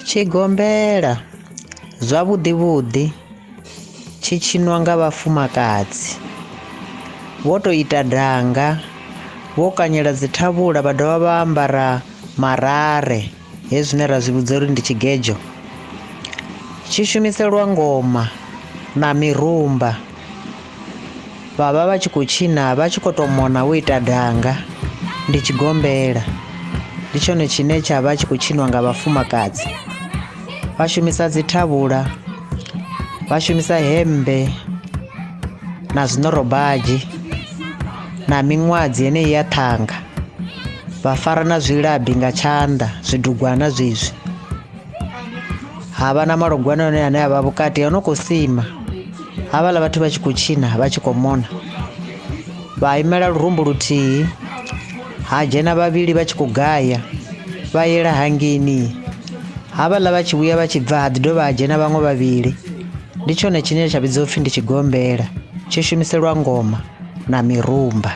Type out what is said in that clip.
Tshigombela zwavhuḓi vhuḓi tshi tshinwa nga vhafumakadzi vho to ita danga, vho kanyela dzi thavhula, vha dovha vha ambara marare hezwi zwine ra zwi vhudza uri ndi tshigedzo. Tshi shumiselwa ngoma na mirumba, vha vha tshi khou tshina vha tshi khou tou mona wo ita danga, ndi tshigombela. Ndi tshone tshine tsha vha tshi khou tshiniwa nga vhafumakadzi. Vha shumisa dzi thavhula, vha shumisa hemmbe na zwinorobadzhi na miṅwadzi yeneyi ya ṱhanga, vha fara na zwilabi nga tshanḓa, zwidugwana zwezwi. Havha na malogwana one ane a vha vhukati a no khou sima, havhaḽa vhathu vha tshi khou tshina vha tshi khou mona, vha imela lurumbu luthihi, ha dzhena vhavhili vha tshi khou gaya, vha yela hangeni. Havhaḽa vha tshi vhuya vha tshi bva ha ḓi dovha ha dzhena vhaṅwe vhavhili. Ndi tshone tshine tsha vhidziwa upfhi ndi tshigombela, tshi shumiselwa ngoma na mirumba.